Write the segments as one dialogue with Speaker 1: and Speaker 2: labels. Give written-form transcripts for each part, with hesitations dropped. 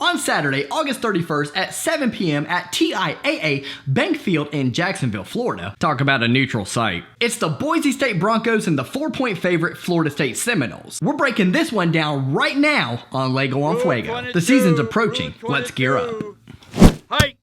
Speaker 1: on Saturday, August 31st at 7 p.m. at TIAA Bank Field in Jacksonville, Florida. Talk about a neutral site. It's the Boise State Broncos and the 4-point favorite Florida State Seminoles. We're breaking this one down right now on Lego on Fuego. The season's approaching. Let's gear up.
Speaker 2: Hi.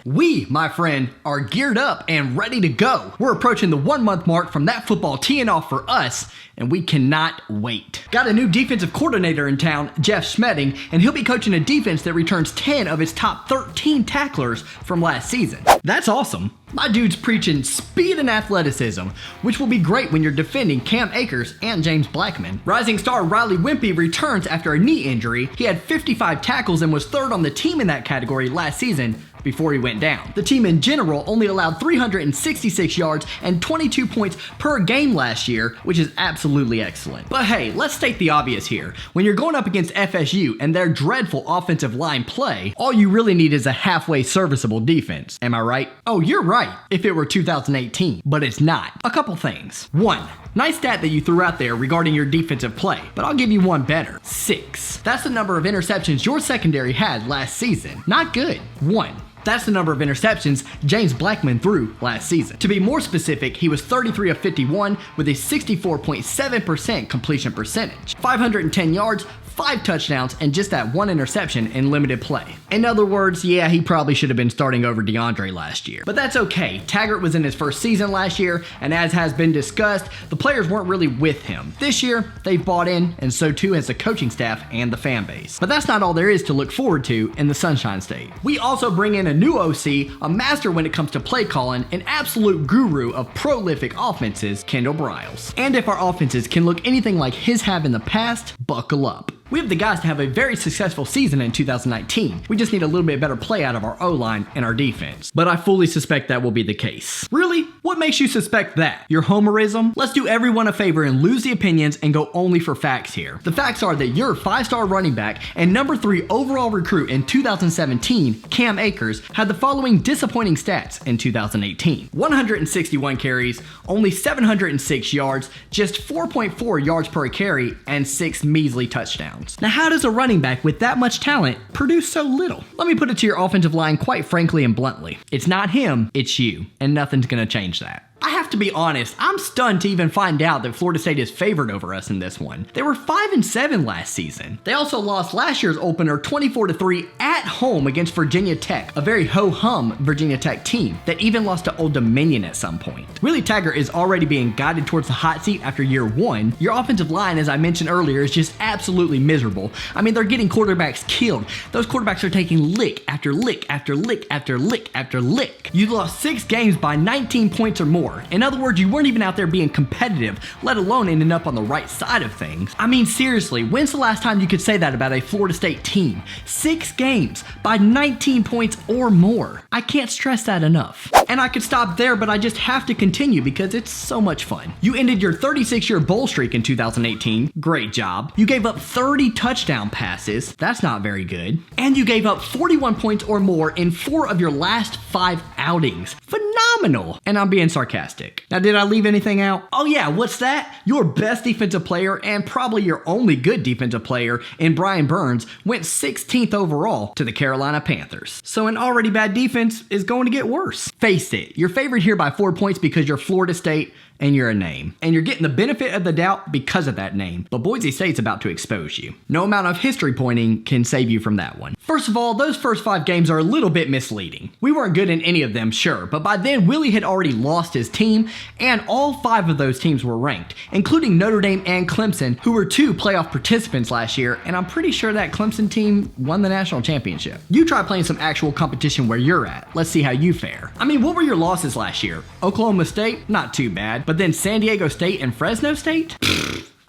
Speaker 1: We, my friend, are geared up and ready to go. We're approaching the 1-month mark from that football teeing off for us, and we cannot wait. Got a new defensive coordinator in town, Jeff Schmedding, and he'll be coaching a defense that returns 10 of its top 13 tacklers from last season. That's awesome. My dude's preaching speed and athleticism, which will be great when you're defending Cam Akers and James Blackman. Rising star Riley Wimpy returns after a knee injury. He had 55 tackles and was third on the team in that category last season before he went down. The team in general only allowed 366 yards and 22 points per game last year, which is absolutely excellent. But hey, let's state the obvious here. When you're going up against FSU and their dreadful offensive line play, all you really need is a halfway serviceable defense. Am I right? Oh, you're right, if it were 2018, but it's not. A couple things. 1. Nice stat that you threw out there regarding your defensive play, but I'll give you one better. 6. That's the number of interceptions your secondary had last season. Not good. 1. That's the number of interceptions James Blackman threw last season. To be more specific, he was 33 of 51 with a 64.7% completion percentage, 510 yards, 5 touchdowns, and just that 1 interception in limited play. In other words, yeah, he probably should have been starting over DeAndre last year. But that's okay. Taggart was in his first season last year, and as has been discussed, the players weren't really with him. This year, they've bought in, and so too has the coaching staff and the fan base. But that's not all there is to look forward to in the Sunshine State. We also bring in a new OC, a master when it comes to play calling, an absolute guru of prolific offenses, Kendall Briles. And if our offenses can look anything like his have in the past, buckle up. We have the guys to have a very successful season in 2019. We just need a little bit better play out of our O-line and our defense. But I fully suspect that will be the case. Really? What makes you suspect that? Your homerism? Let's do everyone a favor and lose the opinions and go only for facts here. The facts are that your 5-star running back and number 3 overall recruit in 2017, Cam Akers, had the following disappointing stats in 2018. 161 carries, only 706 yards, just 4.4 yards per carry, and 6 measly touchdowns. Now, how does a running back with that much talent produce so little? Let me put it to your offensive line quite frankly and bluntly. It's not him, it's you, and nothing's gonna change that. I have to be honest, I'm stunned to even find out that Florida State is favored over us in this one. They were 5-7 last season. They also lost last year's opener 24-3 at home against Virginia Tech, a very ho-hum Virginia Tech team that even lost to Old Dominion at some point. Willie Taggart is already being guided towards the hot seat after year 1. Your offensive line, as I mentioned earlier, is just absolutely miserable. I mean, they're getting quarterbacks killed. Those quarterbacks are taking lick after lick after lick after lick after lick. You lost 6 games by 19 points or more. In other words, you weren't even out there being competitive, let alone ending up on the right side of things. I mean, seriously, when's the last time you could say that about a Florida State team? 6 games by 19 points or more. I can't stress that enough. And I could stop there, but I just have to continue because it's so much fun. You ended your 36-year bowl streak in 2018. Great job. You gave up 30 touchdown passes. That's not very good. And you gave up 41 points or more in 4 of your last 5 outings. Phenomenal. And I'm being sarcastic. Now, did I leave anything out? Oh yeah, what's that? Your best defensive player and probably your only good defensive player in Brian Burns went 16th overall to the Carolina Panthers. So an already bad defense is going to get worse. Face it, you're favored here by 4 points because you're Florida State and you're a name. And you're getting the benefit of the doubt because of that name. But Boise State's about to expose you. No amount of history pointing can save you from that one. First of all, those first 5 games are a little bit misleading. We weren't good in any of them, sure, but by then Willie had already lost his team, and all 5 of those teams were ranked, including Notre Dame and Clemson, who were 2 playoff participants last year, and I'm pretty sure that Clemson team won the national championship. You try playing some actual competition where you're at. Let's see how you fare. I mean, what were your losses last year? Oklahoma State? Not too bad. But then San Diego State and Fresno State?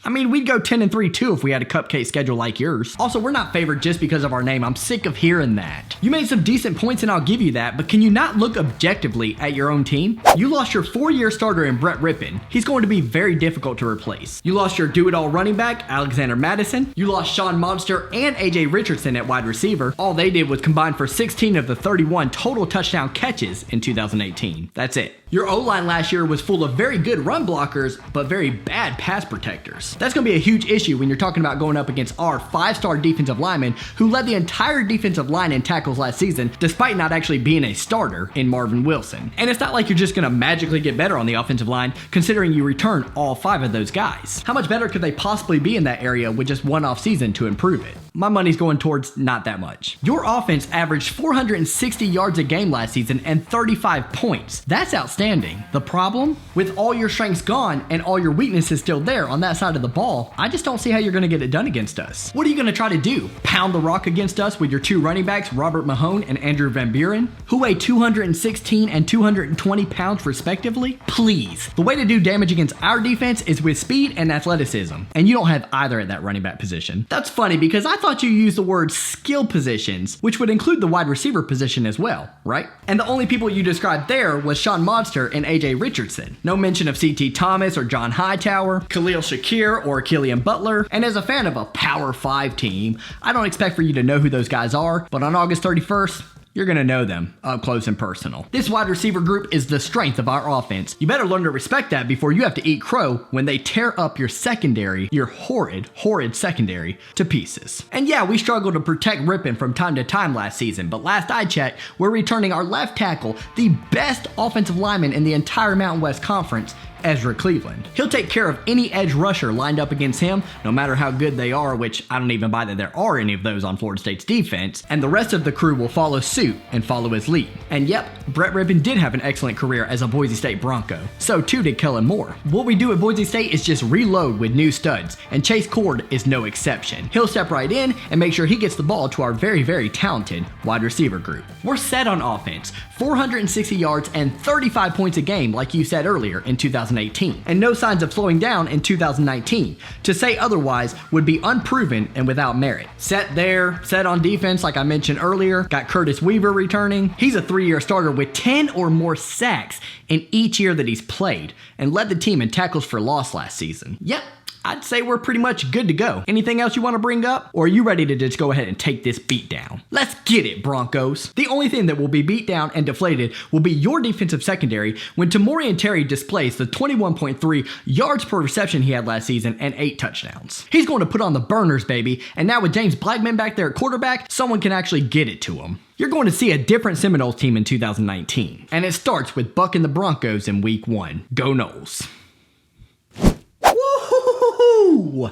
Speaker 1: I mean, we'd go 10-3 too if we had a cupcake schedule like yours. Also, we're not favored just because of our name. I'm sick of hearing that. You made some decent points and I'll give you that, but can you not look objectively at your own team? You lost your 4-year starter in Brett Rippon. He's going to be very difficult to replace. You lost your do-it-all running back, Alexander Madison. You lost Sean Monster and AJ Richardson at wide receiver. All they did was combine for 16 of the 31 total touchdown catches in 2018. That's it. Your O-line last year was full of very good run blockers, but very bad pass protectors. tackles. That's going to be a huge issue when you're talking about going up against our 5-star defensive lineman who led the entire defensive line in tackles last season despite not actually being a starter in Marvin Wilson. And it's not like you're just going to magically get better on the offensive line considering you return all 5 of those guys. How much better could they possibly be in that area with just one off season to improve it? My money's going towards not that much. Your offense averaged 460 yards a game last season and 35 points. That's outstanding. The problem? With all your strengths gone and all your weaknesses still there on that side of the ball, I just don't see how you're going to get it done against us. What are you going to try to do? Pound the rock against us with your 2 running backs, Robert Mahone and Andrew Van Buren, who weigh 216 and 220 pounds respectively? Please. The way to do damage against our defense is with speed and athleticism, and you don't have either at that running back position. That's funny because I thought you used the word skill positions, which would include the wide receiver position as well, right? And the only people you described there was Sean Monster and AJ Richardson. No mention of CT Thomas or John Hightower, Khalil Shakir or Killian Butler. And as a fan of a Power 5 team, I don't expect for you to know who those guys are, but on August 31st, you're going to know them up close and personal. This wide receiver group is the strength of our offense. You better learn to respect that before you have to eat crow when they tear up your secondary, your horrid secondary, to pieces. And yeah, we struggled to protect Rippon from time to time last season, but last I checked, we're returning our left tackle, the best offensive lineman in the entire Mountain West Conference, Ezra Cleveland. He'll take care of any edge rusher lined up against him, no matter how good they are, which I don't even buy that there are any of those on Florida State's defense, and the rest of the crew will follow suit and follow his lead. And yep, Brett Rippon did have an excellent career as a Boise State Bronco. So too did Kellen Moore. What we do at Boise State is just reload with new studs, and Chase Cord is no exception. He'll step right in and make sure he gets the ball to our very, very talented wide receiver group. We're set on offense, 460 yards and 35 points a game like you said earlier in 2018, and no signs of slowing down in 2019. To say otherwise would be unproven and without merit. Set there, set on defense like I mentioned earlier, got Curtis Weaver returning. He's a 3-year starter with 10 or more sacks in each year that he's played, and led the team in tackles for loss last season. Yep, I'd say we're pretty much good to go. Anything else you want to bring up? Or are you ready to just go ahead and take this beat down? Let's get it, Broncos. The only thing that will be beat down and deflated will be your defensive secondary when Tamorrion Terry displays the 21.3 yards per reception he had last season and 8 touchdowns. He's going to put on the burners, baby, and now with James Blackman back there at quarterback, someone can actually get it to him. You're going to see a different Seminoles team in 2019. And it starts with bucking the Broncos in week 1. Go Noles.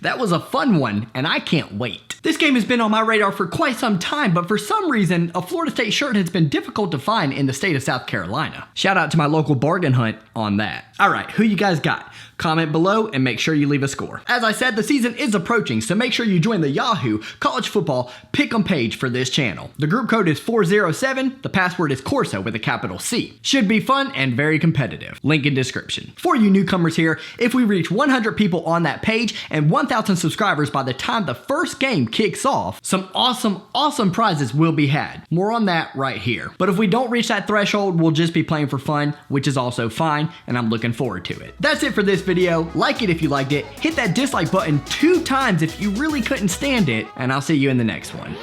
Speaker 1: That was a fun one, and I can't wait. This game has been on my radar for quite some time, but for some reason, a Florida State shirt has been difficult to find in the state of South Carolina. Shout out to my local bargain hunt on that. All right, who you guys got? Comment below and make sure you leave a score. As I said, the season is approaching, so make sure you join the Yahoo College Football Pick'em page for this channel. The group code is 407, the password is Corso with a capital C. Should be fun and very competitive. Link in description. For you newcomers here, if we reach 100 people on that page and 1,000 subscribers by the time the first game kicks off, some awesome prizes will be had. More on that right here. But if we don't reach that threshold, we'll just be playing for fun, which is also fine, and I'm looking forward to it. That's it for this video. Like it if you liked it, hit that dislike button 2 times if you really couldn't stand it, and I'll see you in the next one.